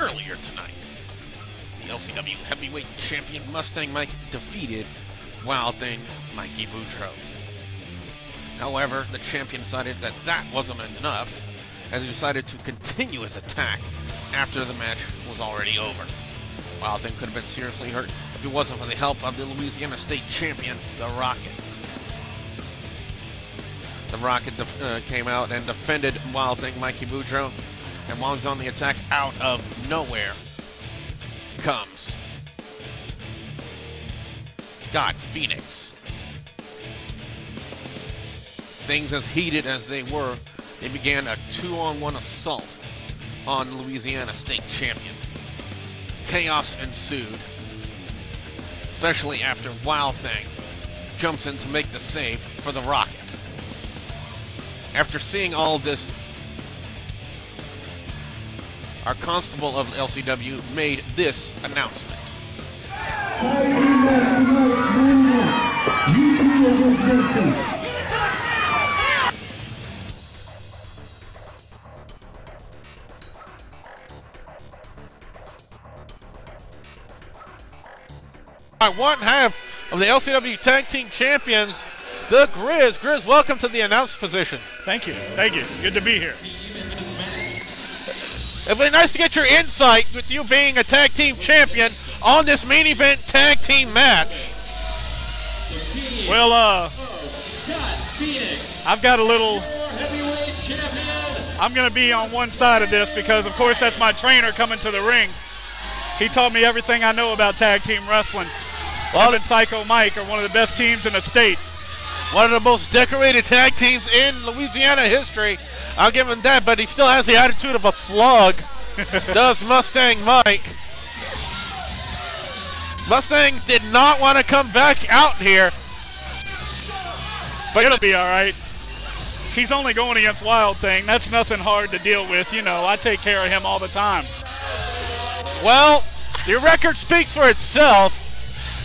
earlier tonight. The LCW heavyweight champion Mustang Mike defeated Wild Thing Mikey Boudreaux. However, the champion decided that that wasn't enough, and he decided to continue his attack after the match was already over. Wild Thing could have been seriously hurt if it wasn't for the help of the Louisiana state champion, the Rocket. The Rocket came out and defended Wild Thing Mikey Boudreaux, and while he's on the attack, out of nowhere comes Scott Phoenix. Things as heated as they were, they began a 2-on-1 assault on Louisiana state champion. Chaos ensued, especially after Wild Thing jumps in to make the save for the Rocket. After seeing all of this, our constable of LCW made this announcement. One half of the LCW Tag Team Champions, the Grizz. Grizz, welcome to the announced position. Thank you. Thank you. Good to be here. It'd be nice to get your insight with you being a tag team champion on this main event tag team match. Well, I've got a little... I'm going to be on one side of this because, of course, that's my trainer coming to the ring. He taught me everything I know about tag team wrestling. Him and Psycho Mike are one of the best teams in the state. One of the most decorated tag teams in Louisiana history. I'll give him that, but he still has the attitude of a slug. Does Mustang Mike. Mustang did not want to come back out here. But it'll be all right. He's only going against Wild Thing. That's nothing hard to deal with. You know, I take care of him all the time. Well, your record speaks for itself.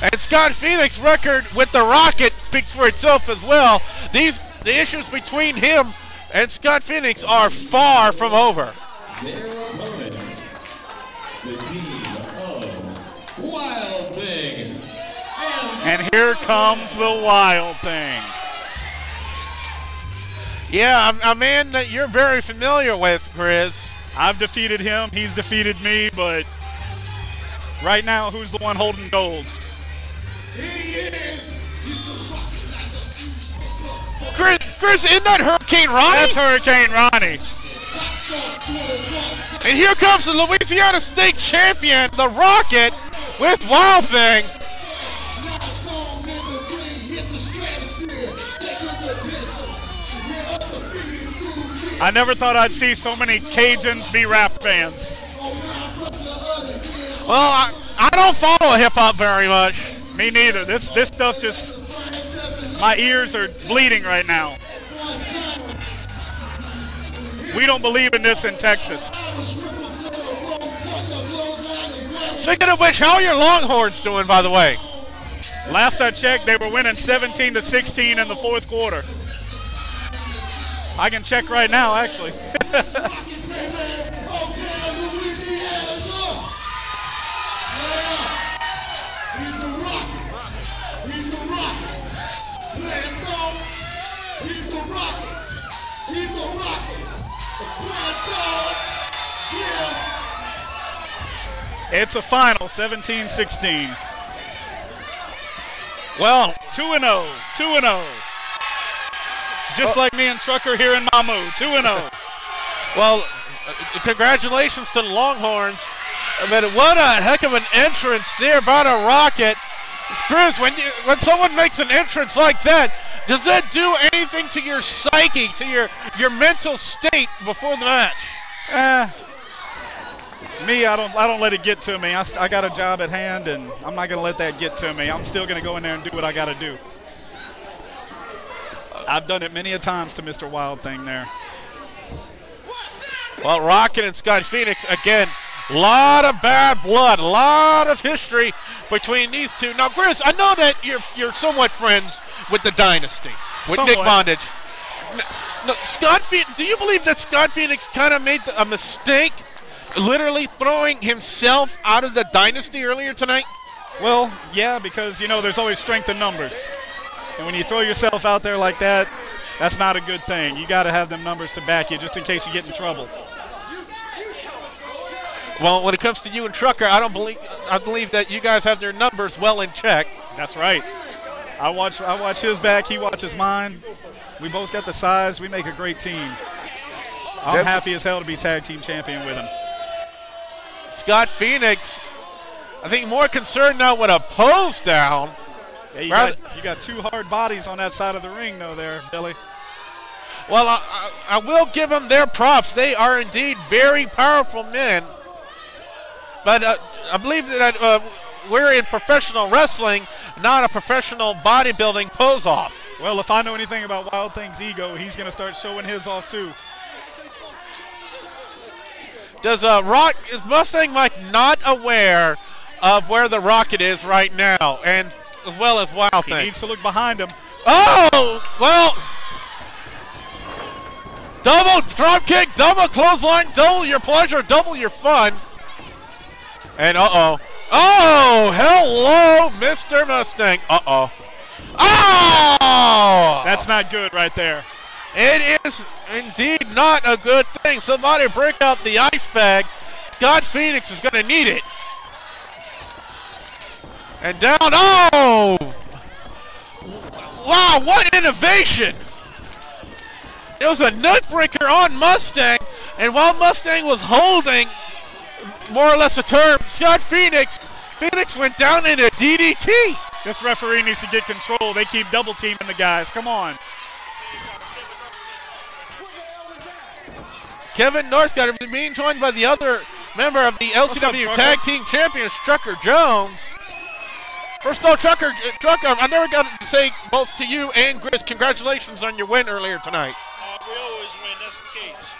And Scott Phoenix's record with the Rocket speaks for itself as well. The issues between him and Scott Phoenix are far from over. Their opponents, the team of Wild Thing. And here comes the Wild Thing. Yeah, a man that you're very familiar with, Grizz. I've defeated him, he's defeated me, but right now, who's the one holding gold? Grizz, isn't that Hurricane Ronnie? That's Hurricane Ronnie. And here comes the Louisiana State Champion, the Rocket, with Wild Thing. I never thought I'd see so many Cajuns be rap fans. Well, I don't follow hip-hop very much. Me neither. This stuff just... My ears are bleeding right now. We don't believe in this in Texas. Speaking of which, how are your Longhorns doing, by the way? Last I checked, they were winning 17-16 in the fourth quarter. I can check right now, actually. It's a final, 17-16. Well, 2-0, 2-0. Just like me and Trucker here in Mamu, 2-0. Well, congratulations to the Longhorns. I mean, what a heck of an entrance there by the Rocket. Chris, when someone makes an entrance like that, does that do anything to your psyche, to your mental state before the match? Me, I don't let it get to me. I got a job at hand, and I'm not going to let that get to me. I'm still going to go in there and do what I got to do. I've done it many a times to Mr. Wild Thing there. Well, Rocket and Scott Phoenix, again, a lot of bad blood, a lot of history between these two. Now, Grizz, I know that you're somewhat friends with the Dynasty, with somewhat. Nick Bondage. Now, do you believe that Scott Phoenix kind of made a mistake literally throwing himself out of the dynasty earlier tonight? Well, yeah, because, you know, there's always strength in numbers. And when you throw yourself out there like that, that's not a good thing. You got to have them numbers to back you just in case you get in trouble. Well, when it comes to you and Trucker, I believe that you guys have their numbers well in check. That's right. I watch his back, he watches mine. We both got the size. We make a great team. I'm happy as hell to be tag team champion with him. Scott Phoenix, I think more concerned now with a pose down. Yeah, you got two hard bodies on that side of the ring, though, there, Billy. Well, I will give them their props. They are indeed very powerful men. But I believe that we're in professional wrestling, not a professional bodybuilding pose-off. Well, if I know anything about Wild Thing's ego, he's going to start showing his off, too. Is Mustang Mike not aware of where the Rocket is right now, and as well as Wild Thing? He needs to look behind him. Oh, well, double drop kick, double clothesline, double your pleasure, double your fun. And oh, hello, Mr. Mustang. Oh! That's not good right there. It is indeed not a good thing. Somebody break out the ice bag. Scott Phoenix is going to need it. And down, oh! Wow, what innovation! It was a nut breaker on Mustang, and while Mustang was holding more or less a term, Scott Phoenix went down in a DDT. This referee needs to get control. They keep double teaming the guys. Come on. Kevin Northcutt being joined by the other member of the LCW Tag Team Champions, Trucker Jones. First of all, Trucker, I never got to say both to you and Grizz, congratulations on your win earlier tonight. We always win, that's the case.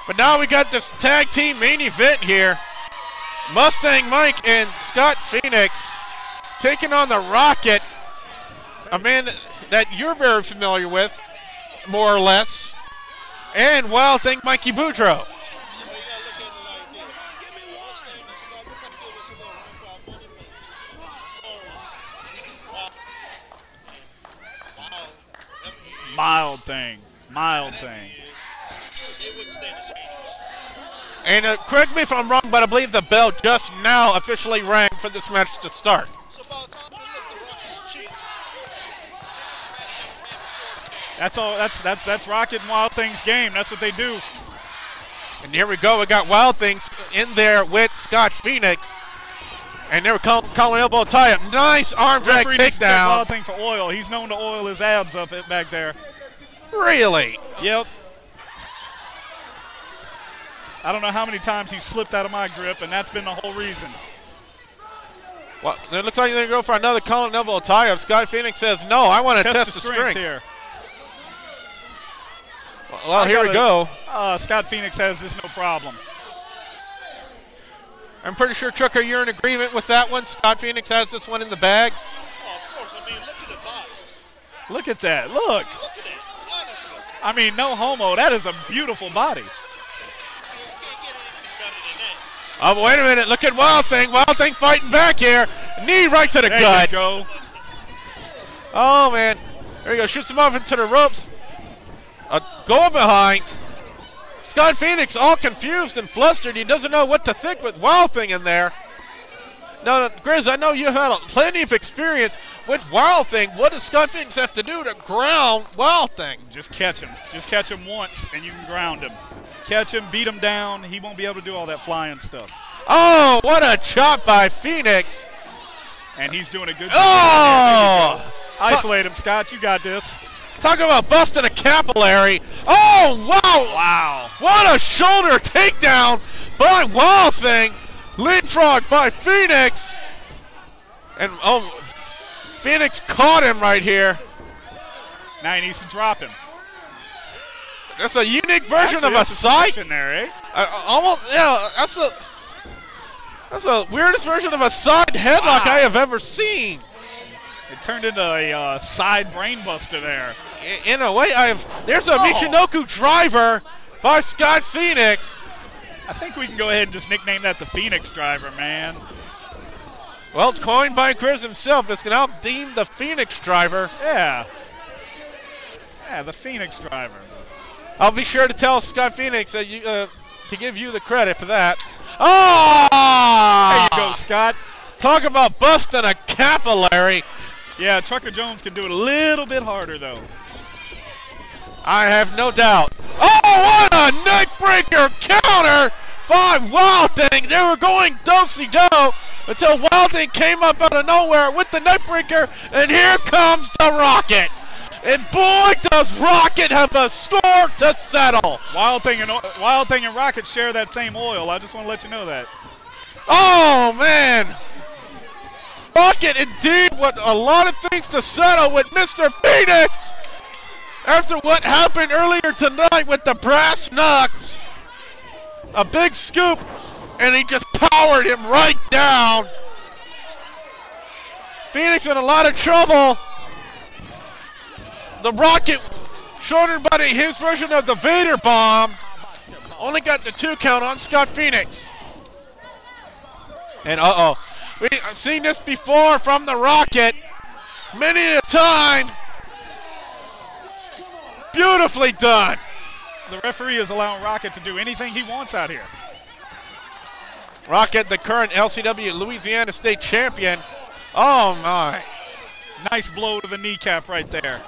But now we got this tag team main event here. Mustang Mike and Scott Phoenix taking on the Rocket, a man that you're very familiar with, more or less, and Wild Thing Mikey Boudreaux. Mild thing. And correct me if I'm wrong, but I believe the bell just now officially rang for this match to start. That's all. That's Rocket and Wild Thing's game. That's what they do. And here we go. We got Wild Things in there with Scott Phoenix. And they were calling elbow tie-up. Nice arm drag takedown. Wild Thing for oil. He's known to oil his abs up back there. Really? Yep. I don't know how many times he's slipped out of my grip, and that's been the whole reason. Well, it looks like they're going to go for another collar elbow tie-up. Scott Phoenix says, no, I want to test the strength here. Well, here we go. Scott Phoenix has this no problem. I'm pretty sure, Trucker, you're in agreement with that one. Scott Phoenix has this one in the bag. Oh, of course. I mean, look at the bodies. Look at that. Look. Look at it. Honestly. I mean, no homo. That is a beautiful body. You can't get anything better than that. Oh, wait a minute. Look at Wild Thing. Wild Thing fighting back here. Knee right to the gut. There you go. Oh, man. There you go. Shoots him off into the ropes. Going behind. Scott Phoenix all confused and flustered. He doesn't know what to think with Wild Thing in there. Now, Grizz, I know you've had plenty of experience with Wild Thing. What does Scott Phoenix have to do to ground Wild Thing? Just catch him. Just catch him once, and you can ground him. Catch him, beat him down. He won't be able to do all that flying stuff. Oh, what a chop by Phoenix. And he's doing a good job. Oh! Isolate him, Scott. You got this. Talking about busting a capillary. Oh, wow. Wow. What a shoulder takedown by Wild Thing. Leapfrog by Phoenix. And, oh, Phoenix caught him right here. Now he needs to drop him. That's a unique version Actually, of a side. There, eh? Almost, yeah, that's the weirdest version of a side headlock I have ever seen. It turned into a side brainbuster there. In a way, there's a Michinoku driver by Scott Phoenix. I think we can go ahead and just nickname that the Phoenix Driver, man. Well, it's coined by Chris himself. It's now deemed the Phoenix Driver. Yeah. Yeah, the Phoenix Driver. I'll be sure to tell Scott Phoenix that to give you the credit for that. Oh! There you go, Scott. Talk about busting a capillary. Yeah, Trucker Jones can do it a little bit harder, though. I have no doubt. Oh, what a neckbreaker counter by Wild Thing. They were going do-si-do until Wild Thing came up out of nowhere with the neckbreaker, and here comes the Rocket. And boy, does Rocket have a score to settle. Wild Thing and Rocket share that same oil. I just want to let you know that. Oh, man. Rocket indeed with a lot of things to settle with Mr. Phoenix. After what happened earlier tonight with the brass knucks. A big scoop, and he just powered him right down. Phoenix in a lot of trouble. The Rocket, shorter by his version of the Vader Bomb, only got the 2 count on Scott Phoenix. And I've seen this before from the Rocket many a time. Beautifully done. The referee is allowing Rocket to do anything he wants out here. Rocket, the current LCW Louisiana State champion. Oh, my. Nice blow to the kneecap right there.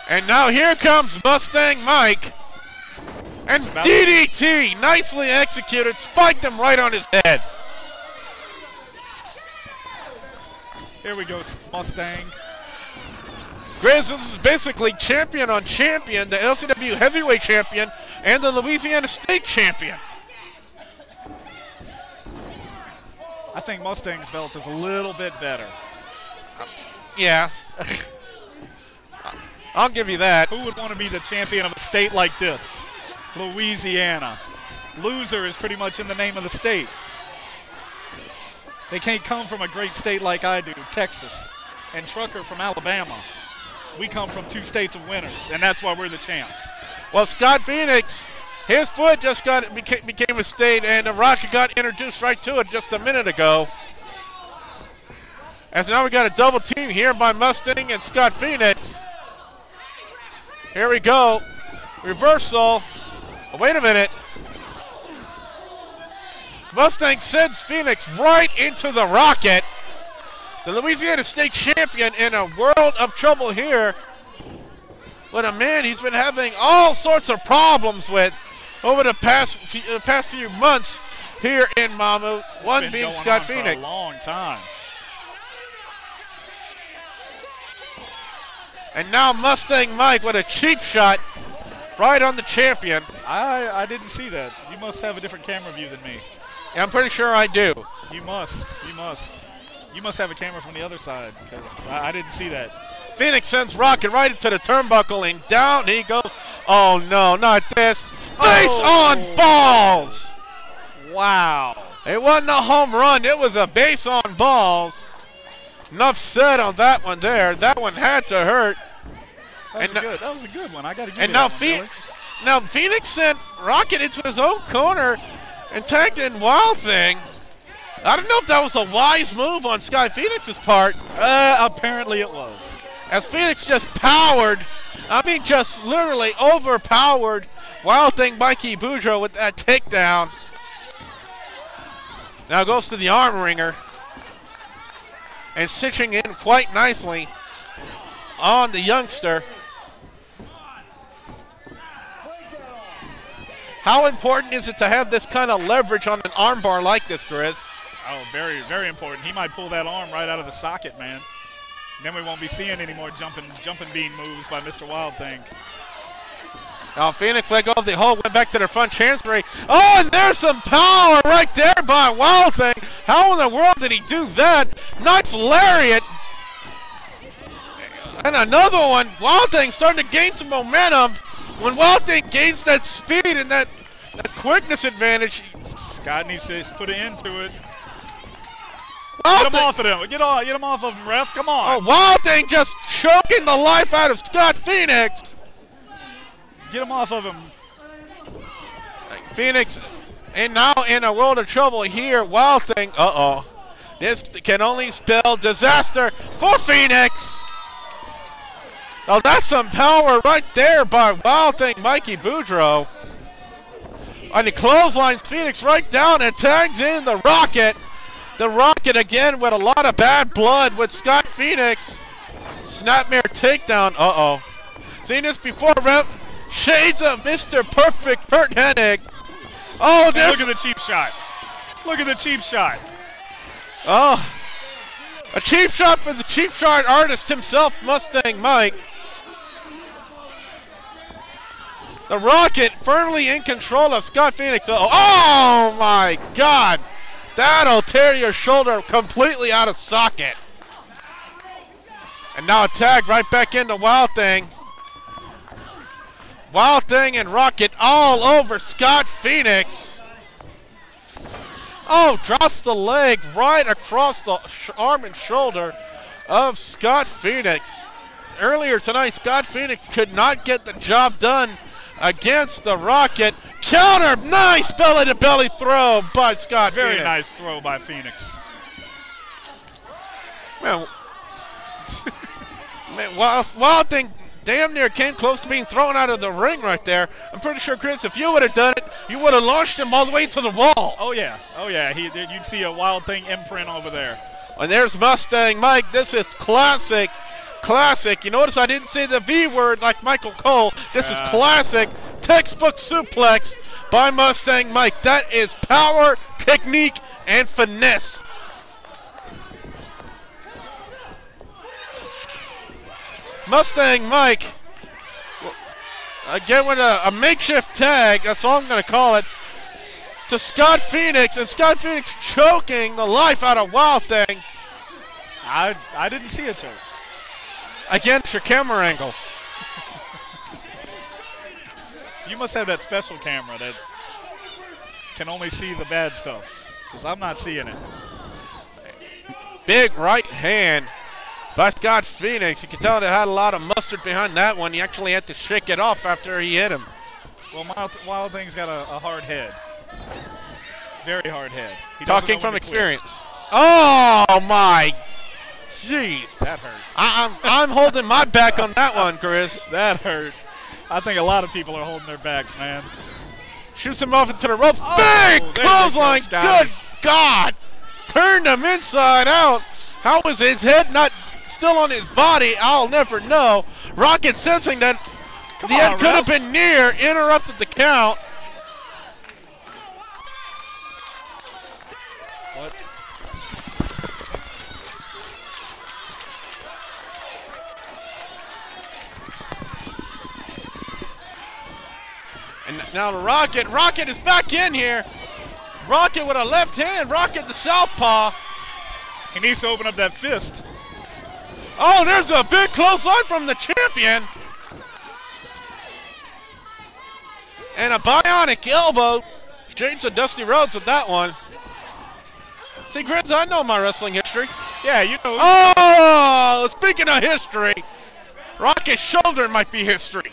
And now here comes Mustang Mike. And DDT, nicely executed, spiked him right on his head. Here we go, Mustang. Grizz, this is basically champion on champion, the LCW heavyweight champion and the Louisiana State champion. I think Mustang's belt is a little bit better. Yeah. I'll give you that. Who would want to be the champion of a state like this? Louisiana. Loser is pretty much in the name of the state. They can't come from a great state like I do, Texas, and Trucker from Alabama. We come from 2 states of winners, and that's why we're the champs. Well, Scott Phoenix, his foot just became a state, and the Rocket got introduced right to it just a minute ago. And now we got a double team here by Mustang and Scott Phoenix. Here we go. Reversal. Oh, wait a minute. Mustang sends Phoenix right into the Rocket. The Louisiana State champion in a world of trouble here. But a man he's been having all sorts of problems with over the past few months here in Mammoth. One being Scott Phoenix. For a long time. And now Mustang Mike with a cheap shot right on the champion. I didn't see that. You must have a different camera view than me. Yeah, I'm pretty sure I do. You must. You must have a camera from the other side, because I didn't see that. Phoenix sends Rocket right into the turnbuckle, and down he goes. Oh, no, not this. Base on balls. Wow. It wasn't a home run. It was a base on balls. Enough said on that one there. That one had to hurt. That was a good one. I got to give and you now that one, now Phoenix sent Rocket into his own corner and tagged in Wild Thing. I don't know if that was a wise move on Sky Phoenix's part. Apparently it was. As Phoenix just just literally overpowered Wild Thing Mikey Boudreaux with that takedown. Now goes to the arm wringer. And cinching in quite nicely on the youngster. How important is it to have this kind of leverage on an arm bar like this, Grizz? Oh, very, very important. He might pull that arm right out of the socket, man. And then we won't be seeing any more jumping bean moves by Mr. Wild Thing. Now Phoenix let go of the hold, went back to the front chancery. Oh, and there's some power right there by Wild Thing. How in the world did he do that? Nice lariat. And another one. Wild Thing starting to gain some momentum. When Wild Thing gains that speed and that quickness advantage. Scott needs to put an end to it. Wild Get him off of him. Get him off of him, ref. Come on. Oh, Wild Thing just choking the life out of Scott Phoenix. Get him off of him. Phoenix And now in a world of trouble here, Wild Thing. Uh-oh. This can only spell disaster for Phoenix. Oh, that's some power right there by Wild Thing Mikey Boudreaux. And he clotheslines Phoenix right down and tags in the Rocket. The Rocket again with a lot of bad blood with Scott Phoenix. Snapmare takedown. Uh-oh. Seen this before, Rep. Shades of Mr. Perfect Kurt Hennig. Oh, look at the cheap shot. Look at the cheap shot. Oh, a cheap shot for the cheap shot artist himself, Mustang Mike. The Rocket firmly in control of Scott Phoenix. Uh-oh. Oh, my God. That'll tear your shoulder completely out of socket. And now a tag right back into Wild Thing. Wild Thing and Rocket all over Scott Phoenix. Oh, drops the leg right across the arm and shoulder of Scott Phoenix. Earlier tonight, Scott Phoenix could not get the job done against the Rocket. Counter, nice belly-to-belly throw by Scott Phoenix. Very nice throw by Phoenix. Man, Wild Thing damn near came close to being thrown out of the ring right there. I'm pretty sure, Chris, if you would have done it, you would have launched him all the way to the wall. Oh, yeah. Oh, yeah. You'd see a Wild Thing imprint over there. And there's Mustang Mike. This is classic. Classic. You notice I didn't say the V word like Michael Cole. This is classic textbook suplex by Mustang Mike. That is power, technique, and finesse. Mustang Mike, again with a makeshift tag, that's all I'm going to call it, to Scott Phoenix, and Scott Phoenix choking the life out of Wild Thing. I didn't see a choke. Against your camera angle. You must have that special camera that can only see the bad stuff, because I'm not seeing it. Big right hand by Scott Phoenix. You can tell it had a lot of mustard behind that one. He actually had to shake it off after he hit him. Well, Wild Thing's got a hard head. Very hard head. Talking from experience. Oh, my. Jeez. That hurt. I'm holding my back on that one, Chris. That hurt. I think a lot of people are holding their backs, man. Shoots him off into the ropes. Oh, big clothesline. Good God. Turned him inside out. How was his head not still on his body? I'll never know. Rocket, sensing that the end could have been near, interrupted the count. What? And now the Rocket is back in here. Rocket with a left hand, Rocket the southpaw. He needs to open up that fist. Oh, there's a big clothesline from the champion. And a bionic elbow. Shades of Dusty Rhodes with that one. See, Chris, I know my wrestling history. Yeah, you know. Oh, speaking of history, Rocket's shoulder might be history.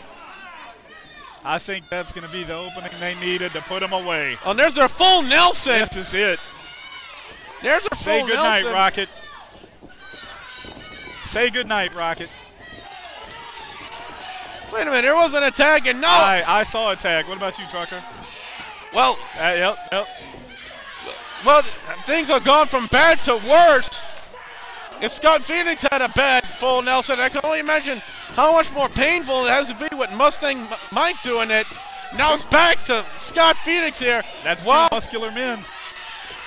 I think that's going to be the opening they needed to put him away. Oh, and there's their full Nelson. This is it. There's a Say full good Nelson. night, Rocket. Say good night, Rocket. Wait a minute, there wasn't a tag, and no. I saw a tag. What about you, Trucker? Well, yep. Well, things have gone from bad to worse. If Scott Phoenix had a bad full Nelson, I can only imagine how much more painful it has to be with Mustang Mike doing it. Now it's back to Scott Phoenix here. That's two muscular men.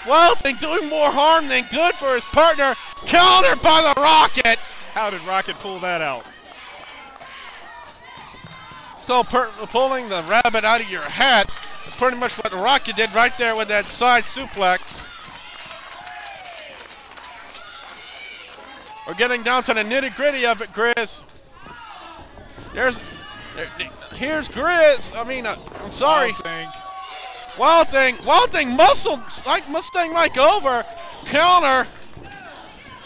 Wild Thing doing more harm than good for his partner. Countered by the Rocket. How did Rocket pull that out? It's called pulling the rabbit out of your hat. That's pretty much what the Rocket did right there with that side suplex. We're getting down to the nitty-gritty of it, Chris. Here's Grizz. I mean, I'm sorry. Wild Thing muscled like Mustang Mike over. Counter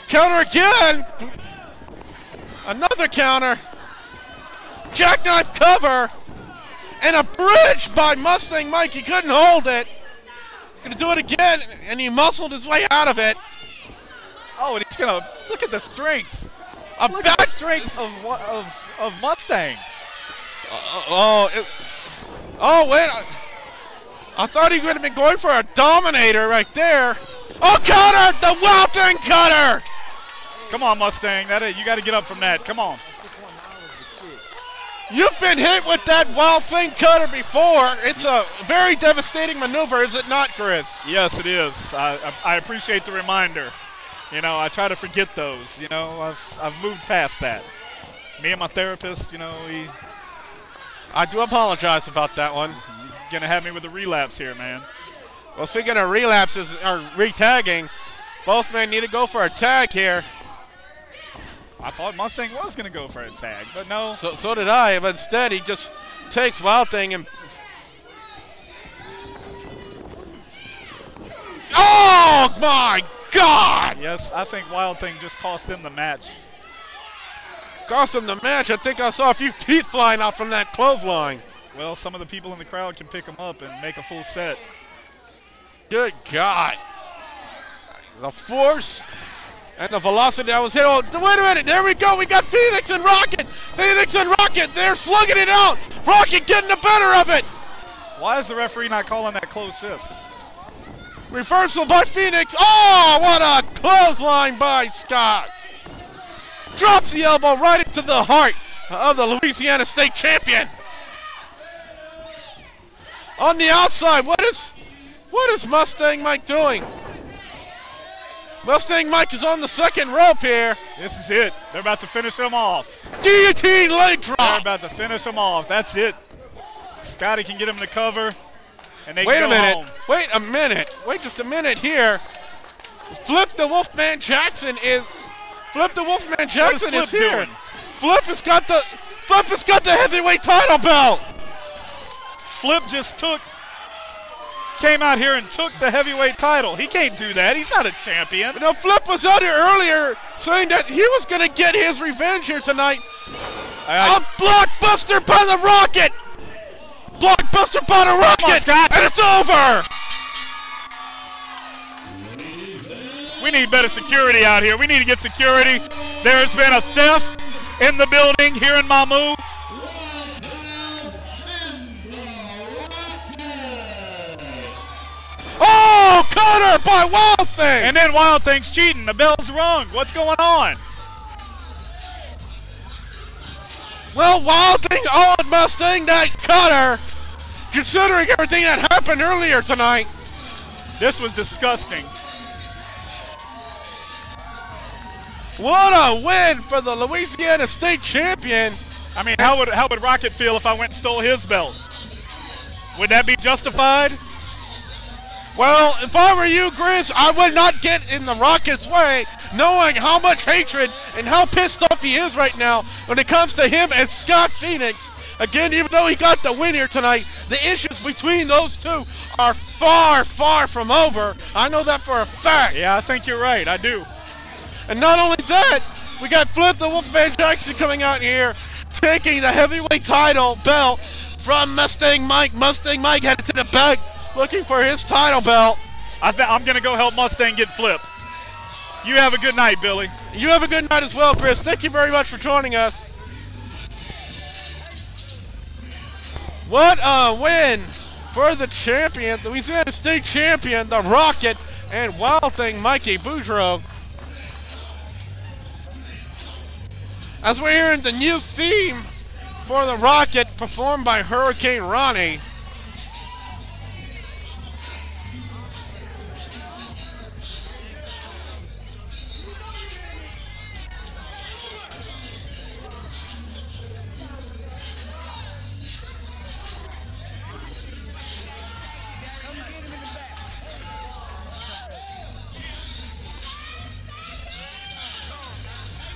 again. Another counter. Jackknife cover. And a bridge by Mustang Mike. He couldn't hold it. Gonna do it again, and he muscled his way out of it. Oh, and he's gonna look at the strength. Look at the strength of Mustang. Wait. I thought he would have been going for a dominator right there. Oh, cutter! The Wild Thing cutter! Come on, Mustang. You got to get up from that. Come on. You've been hit with that Wild Thing cutter before. It's a very devastating maneuver, is it not, Chris? Yes, it is. I appreciate the reminder. You know, I try to forget those. You know, I've moved past that. Me and my therapist, you know, I do apologize about that one. You're going to have me with a relapse here, man. Well, speaking of relapses or re-taggings, both men need to go for a tag here. I thought Mustang was going to go for a tag, but no. So did I, but instead he just takes Wild Thing and... Oh, my God! Yes, I think Wild Thing just cost them the match. Cost him the match. I think I saw a few teeth flying out from that clothesline. Well, some of the people in the crowd can pick them up and make a full set. Good God. The force and the velocity that was hit. Oh, wait a minute. There we go. We got Phoenix and Rocket. Phoenix and Rocket. They're slugging it out. Rocket getting the better of it. Why is the referee not calling that closed fist? Reversal by Phoenix. Oh, what a clothesline by Scott. Drops the elbow right into the heart of the Louisiana State champion. On the outside, what is Mustang Mike doing? Mustang Mike is on the second rope here. This is it. They're about to finish him off. Guillotine leg drop. They're about to finish him off. That's it. Scotty can get him to cover, and they Wait can a go minute. home. Wait a minute. Wait just a minute here. Flip the Wolfman Jackson is here. Doing? Flip has got the heavyweight title belt. Flip just came out here and took the heavyweight title. He can't do that. He's not a champion. No, Flip was out here earlier saying that he was going to get his revenge here tonight. A blockbuster by the Rocket. Blockbuster by the Rocket. Come on, Scott. And it's over. We need better security out here. We need to get security. There's been a theft in the building here in Mamou. Oh, cutter by Wild Thing. And then Wild Thing's cheating. The bell's rung. What's going on? Well, Wild Thing owed Mustang that cutter, considering everything that happened earlier tonight. This was disgusting. What a win for the Louisiana State champion. I mean, how would Rocket feel if I went and stole his belt? Would that be justified? Well, if I were you, Chris, I would not get in the Rocket's way, knowing how much hatred and how pissed off he is right now when it comes to him and Scott Phoenix. Again, even though he got the win here tonight, the issues between those two are far, far from over. I know that for a fact. Yeah, I think you're right. I do. And not only that, we got Flip the Wolfman Jackson coming out here, taking the heavyweight title belt from Mustang Mike. Mustang Mike headed to the back, looking for his title belt. I'm going to go help Mustang get Flip. You have a good night, Billy. You have a good night as well, Chris. Thank you very much for joining us. What a win for the champion, Louisiana State champion, the Rocket, and Wild Thing Mikey Boudreaux. As we're hearing the new theme for the Rocket performed by Hurricane Ronnie.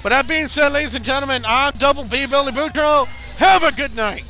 With that being said, ladies and gentlemen, I'm Double B Billy Boudreaux. Have a good night.